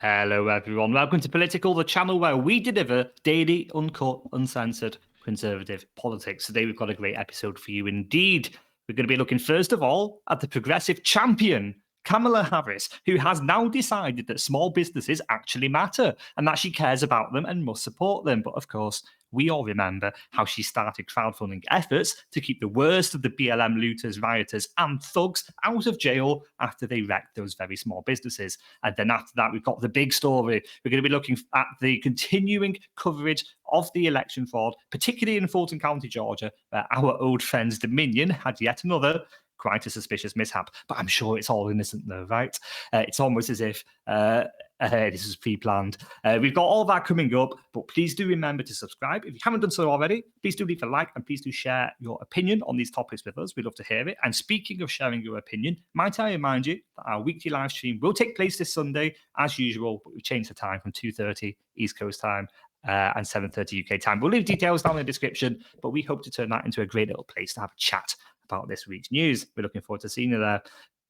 Hello, everyone. Welcome to Political, the channel where we deliver daily, uncut, uncensored, conservative politics. Today, we've got a great episode for you indeed. We're going to be looking, first of all, at the progressive champion, Kamala Harris, who has now decided that small businesses actually matter and that she cares about them and must support them. But of course, we all remember how she started crowdfunding efforts to keep the worst of the BLM looters, rioters, and thugs out of jail after they wrecked those very small businesses. And then after that, we've got the big story. We're going to be looking at the continuing coverage of the election fraud, particularly in Fulton County, Georgia, where our old friends Dominion had yet another quite a suspicious mishap. But I'm sure it's all innocent though, right? It's almost as if this is pre-planned. We've got all that coming up, but please do remember to subscribe. If you haven't done so already, please do leave a like and please do share your opinion on these topics with us. We'd love to hear it. And speaking of sharing your opinion, might I remind you that our weekly live stream will take place this Sunday as usual, but we've changed the time from 2:30 East Coast time and 7:30 UK time. We'll leave details down in the description, but we hope to turn that into a great little place to have a chat about this week's news. We're looking forward to seeing you there.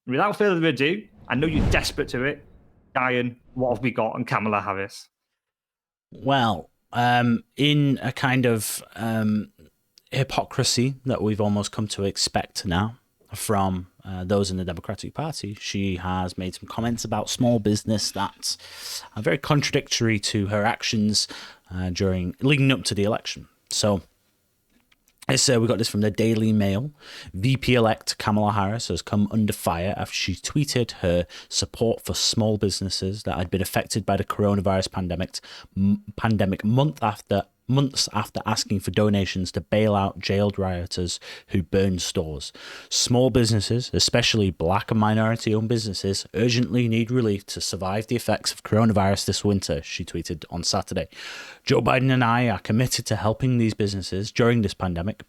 Without further ado, I know you're desperate to it. Diane, what have we got on Kamala Harris? Well, in a kind of hypocrisy that we've almost come to expect now from those in the Democratic Party, she has made some comments about small business that are very contradictory to her actions leading up to the election. So we got this from the Daily Mail. VP-elect Kamala Harris has come under fire after she tweeted her support for small businesses that had been affected by the coronavirus pandemic months after asking for donations to bail out jailed rioters who burned stores. Small businesses, especially black and minority-owned businesses, urgently need relief to survive the effects of coronavirus this winter, she tweeted on Saturday. Joe Biden and I are committed to helping these businesses during this pandemic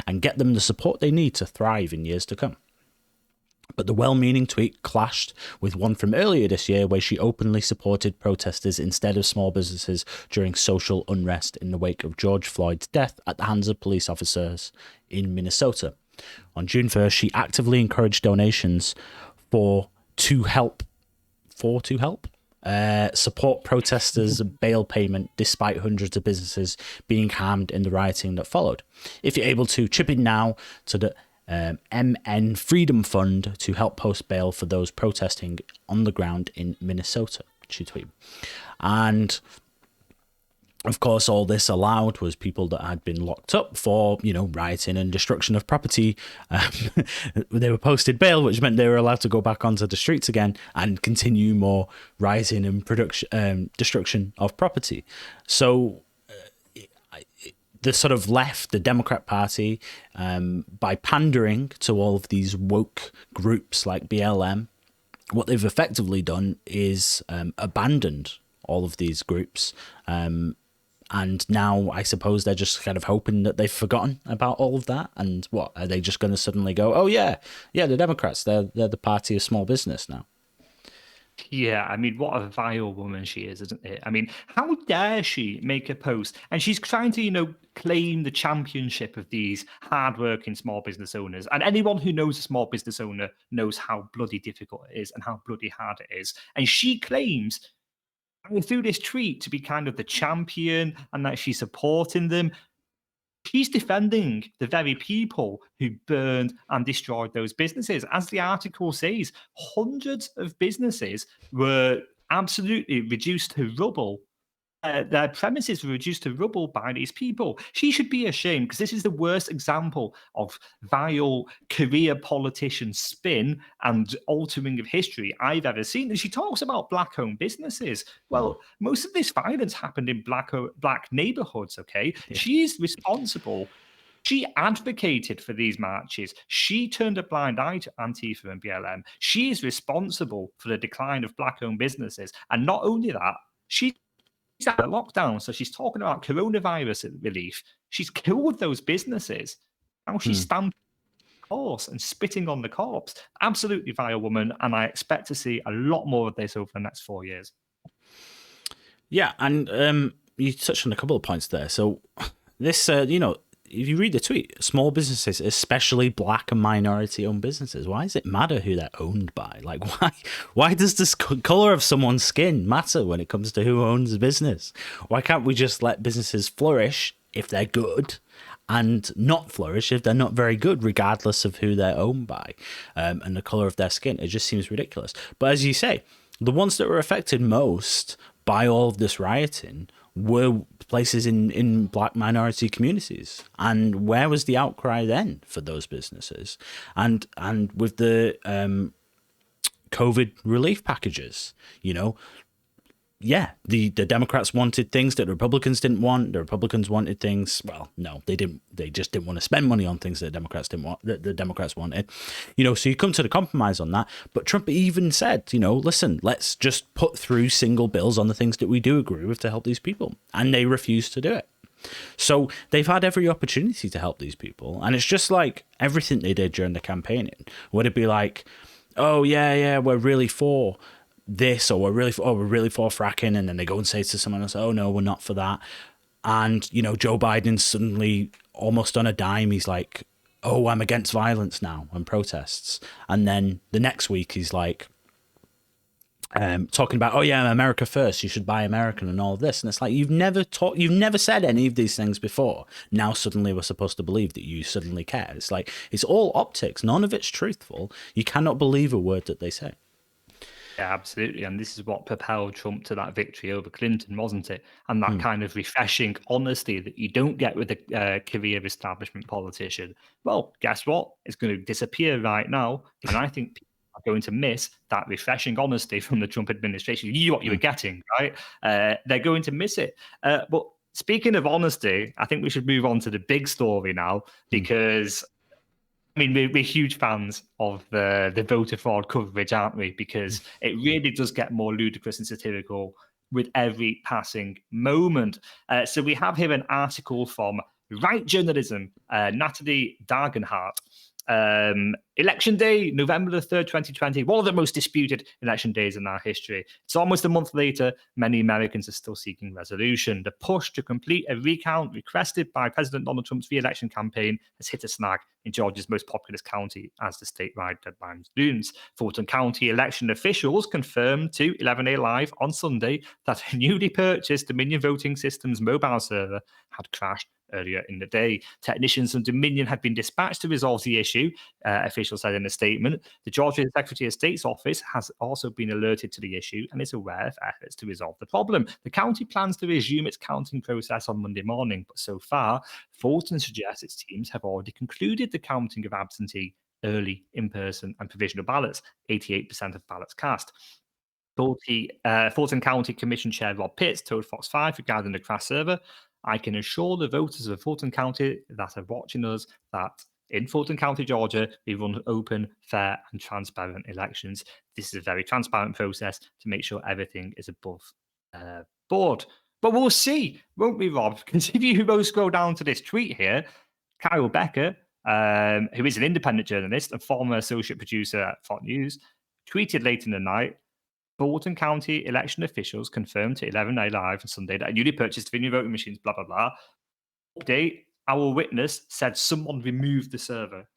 and get them the support they need to thrive in years to come. But the well-meaning tweet clashed with one from earlier this year where she openly supported protesters instead of small businesses during social unrest in the wake of George Floyd's death at the hands of police officers in Minnesota. On June 1st, she actively encouraged donations to help support protesters' bail payment despite hundreds of businesses being harmed in the rioting that followed. If you're able to, chip in now to the MN Freedom Fund to help post bail for those protesting on the ground in Minnesota, she tweeted. And of course, all this allowed was people that had been locked up for, rioting and destruction of property. They were posted bail, which meant they were allowed to go back onto the streets again and continue more rioting and destruction of property. So the sort of left, the Democrat Party, by pandering to all of these woke groups like BLM, what they've effectively done is abandoned all of these groups. And now I suppose they're just kind of hoping that they've forgotten about all of that. And what, are they just going to suddenly go, oh, yeah, the Democrats, they're the party of small business now? Yeah, I mean, what a vile woman she is, isn't it? I mean, how dare she make a post? And she's trying to, claim the championship of these hardworking small business owners. And anyone who knows a small business owner knows how bloody difficult it is and how bloody hard it is. And she claims through this tweet to be kind of the champion and that she's supporting them. She's defending the very people who burned and destroyed those businesses. As the article says, hundreds of businesses were absolutely reduced to rubble. Their premises were reduced to rubble by these people. She should be ashamed because this is the worst example of vile career politician spin and altering of history I've ever seen. And she talks about black-owned businesses. Well, most of this violence happened in black neighborhoods, okay? Yeah. She's responsible. She advocated for these marches. She turned a blind eye to Antifa and BLM. She is responsible for the decline of black-owned businesses. And not only that, she's at a lockdown, so she's talking about coronavirus relief. She's killed those businesses. Now she's stamping the horse and spitting on the corpse. Absolutely vile woman, and I expect to see a lot more of this over the next 4 years. Yeah, and you touched on a couple of points there. So this, if you read the tweet, small businesses, especially black and minority-owned businesses, why does it matter who they're owned by? Like, why does this color of someone's skin matter when it comes to who owns a business? Why can't we just let businesses flourish if they're good, and not flourish if they're not very good, regardless of who they're owned by and the color of their skin? It just seems ridiculous. But as you say, the ones that were affected most by all of this rioting were places in black minority communities. And where was the outcry then for those businesses? And with the COVID relief packages, you know, yeah, the Democrats wanted things that the Republicans didn't want. The Republicans wanted things. Well, no, they didn't. They just didn't want to spend money on things that the Democrats didn't want. That the Democrats wanted, you know. So you come to the compromise on that. But Trump even said, you know, listen, let's just put through single bills on the things that we do agree with to help these people, and they refused to do it. So they've had every opportunity to help these people, and it's just like everything they did during the campaigning. Would it be like, oh yeah, we're really for this, or we're really for fracking, and then they go and say to someone else, oh no, we're not for that. And you know, Joe Biden suddenly, almost on a dime, he's like, oh, I'm against violence now and protests. And then the next week he's like talking about, oh yeah, America first, you should buy American and all of this. And it's like, you've never said any of these things before. Now suddenly we're supposed to believe that you suddenly care. It's like, it's all optics, none of it's truthful. You cannot believe a word that they say. Yeah, absolutely. And this is what propelled Trump to that victory over Clinton, wasn't it? And that kind of refreshing honesty that you don't get with a career establishment politician. Well, guess what? It's going to disappear right now. And I think people are going to miss that refreshing honesty from the Trump administration. You knew what you were getting, right? They're going to miss it. But speaking of honesty, I think we should move on to the big story now, because I mean, we're huge fans of the voter fraud coverage, aren't we? Because it really does get more ludicrous and satirical with every passing moment. So we have here an article from Right Journalism, Natalie Dagenhart. Election day, November the 3rd, 2020, one of the most disputed election days in our history. It's almost a month later. Many Americans are still seeking resolution. The push to complete a recount requested by President Donald Trump's re-election campaign has hit a snag in Georgia's most populous county as the statewide deadline looms. Fulton County election officials confirmed to 11A Live on Sunday that a newly purchased Dominion Voting Systems mobile server had crashed earlier in the day. Technicians from Dominion had been dispatched to resolve the issue, officials said in a statement. The Georgia Secretary of State's office has also been alerted to the issue and is aware of efforts to resolve the problem. The county plans to resume its counting process on Monday morning, but so far, Fulton suggests its teams have already concluded the counting of absentee, early, in-person, and provisional ballots, 88% of ballots cast. Fulton County Commission Chair Rob Pitts told Fox 5 regarding the crash server, I can assure the voters of Fulton County that are watching us that in Fulton County, Georgia, we run open, fair, and transparent elections. This is a very transparent process to make sure everything is above board. But we'll see, won't we, Rob? Because if you both scroll down to this tweet here, Kyle Becker, who is an independent journalist and former associate producer at Fox News, tweeted late in the night, Fulton County election officials confirmed to 11A Live on Sunday that a newly purchased Dominion voting machines, blah, blah, blah. Update, our witness said someone removed the server.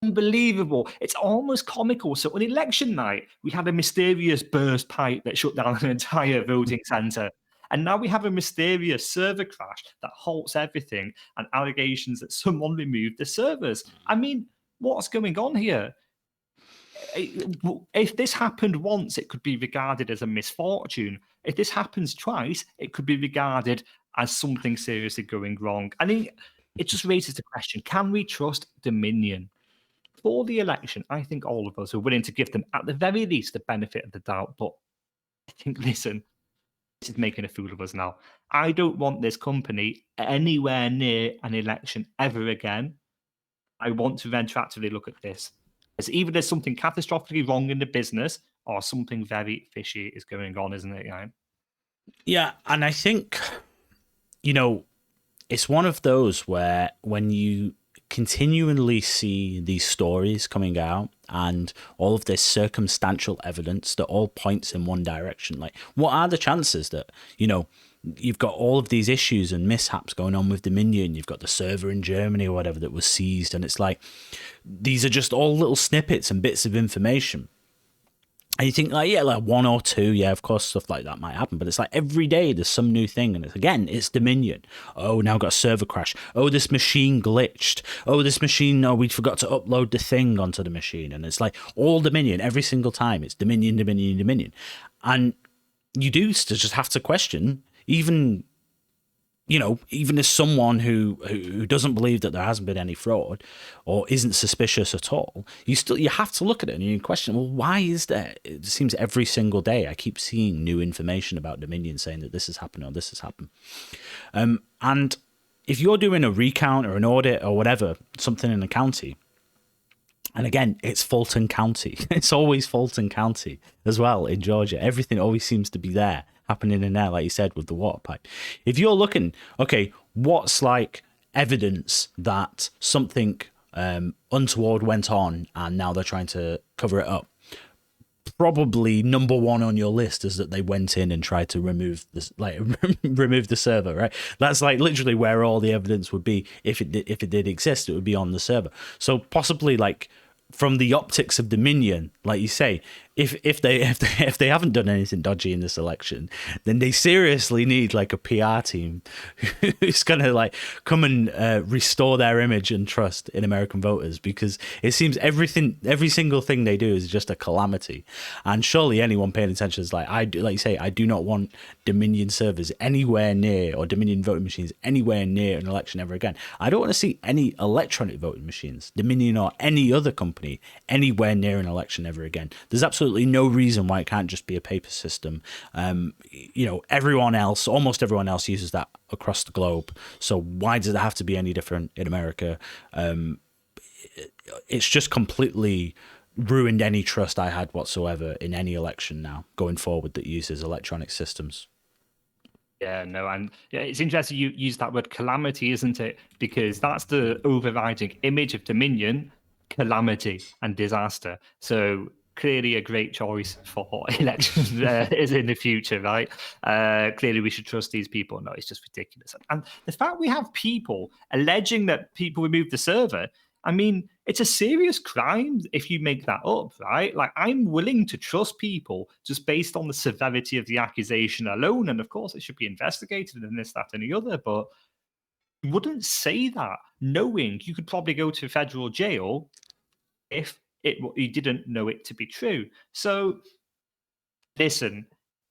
Unbelievable. It's almost comical. So on election night, we had a mysterious burst pipe that shut down an entire voting centre. And now we have a mysterious server crash that halts everything and allegations that someone removed the servers. I mean, what's going on here? If this happened once, it could be regarded as a misfortune. If this happens twice, it could be regarded as something seriously going wrong. I think it just raises the question, can we trust Dominion? For the election, I think all of us are willing to give them, at the very least, the benefit of the doubt. But I think, listen, this is making a fool of us now. I don't want this company anywhere near an election ever again. I want to retroactively look at this. As either there's something catastrophically wrong in the business or something very fishy is going on, isn't it, Ryan? Yeah, and I think, you know, it's one of those where when you continually see these stories coming out and all of this circumstantial evidence that all points in one direction. Like, what are the chances that, you've got all of these issues and mishaps going on with Dominion, you've got the server in Germany or whatever that was seized, and it's like, these are just all little snippets and bits of information. And you think, like, yeah, like one or two, yeah, of course, stuff like that might happen. But it's like every day there's some new thing. And it's Dominion. Oh, now got a server crash. Oh, this machine glitched. Oh, this machine, no, we forgot to upload the thing onto the machine. And it's like all Dominion every single time. It's Dominion, Dominion, Dominion. And you do just have to question, even as someone who doesn't believe that there hasn't been any fraud or isn't suspicious at all, you have to look at it and you question, well, why is there? It seems every single day I keep seeing new information about Dominion saying that this has happened or this has happened. And if you're doing a recount or an audit or whatever, something in the county, and again, it's Fulton County. It's always Fulton County as well in Georgia. Everything always seems to be there, happening in there, like you said, with the water pipe. If you're looking, okay, what's like evidence that something untoward went on and now they're trying to cover it up? Probably number one on your list is that they went in and tried to remove this, like remove the server, right? That's like literally where all the evidence would be. If it did exist, it would be on the server. So possibly, like, from the optics of Dominion, like you say, if they haven't done anything dodgy in this election, then they seriously need like a PR team who's gonna like come and restore their image and trust in American voters, because it seems every single thing they do is just a calamity. And surely anyone paying attention is like, I do not want Dominion servers anywhere near, or Dominion voting machines anywhere near an election ever again. I don't want to see any electronic voting machines, Dominion or any other company, anywhere near an election ever again. There's absolutely no reason why it can't just be a paper system. Almost everyone else uses that across the globe. So why does it have to be any different in America? It's just completely ruined any trust I had whatsoever in any election now going forward that uses electronic systems. Yeah, no, and yeah, it's interesting you use that word calamity, isn't it? Because that's the overriding image of Dominion: calamity and disaster. So clearly a great choice for elections is in the future, right? Clearly we should trust these people. No, it's just ridiculous. And the fact we have people alleging that people removed the server, I mean, it's a serious crime if you make that up, right? Like, I'm willing to trust people just based on the severity of the accusation alone. And of course, it should be investigated and this, that, and the other. But you wouldn't say that knowing you could probably go to federal jail if you didn't know it to be true. So, listen,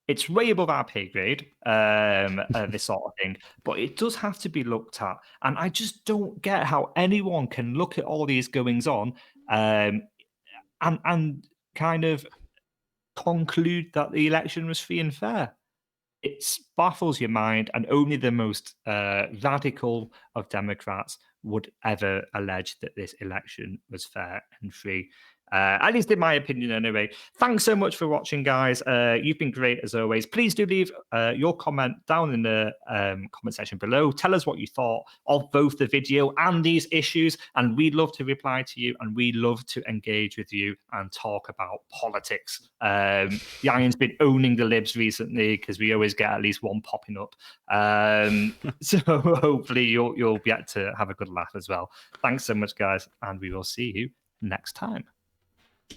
it's way above our pay grade, this sort of thing, but it does have to be looked at. And I just don't get how anyone can look at all these goings on and kind of conclude that the election was free and fair. It baffles your mind, and only the most radical of Democrats would ever allege that this election was fair and free. At least in my opinion, anyway. Thanks so much for watching, guys. You've been great as always. Please do leave your comment down in the comment section below. Tell us what you thought of both the video and these issues, and we'd love to reply to you, and we love to engage with you and talk about politics. The Iron's been owning the libs recently because we always get at least one popping up. So hopefully you'll get to have a good laugh as well. Thanks so much, guys, and we will see you next time.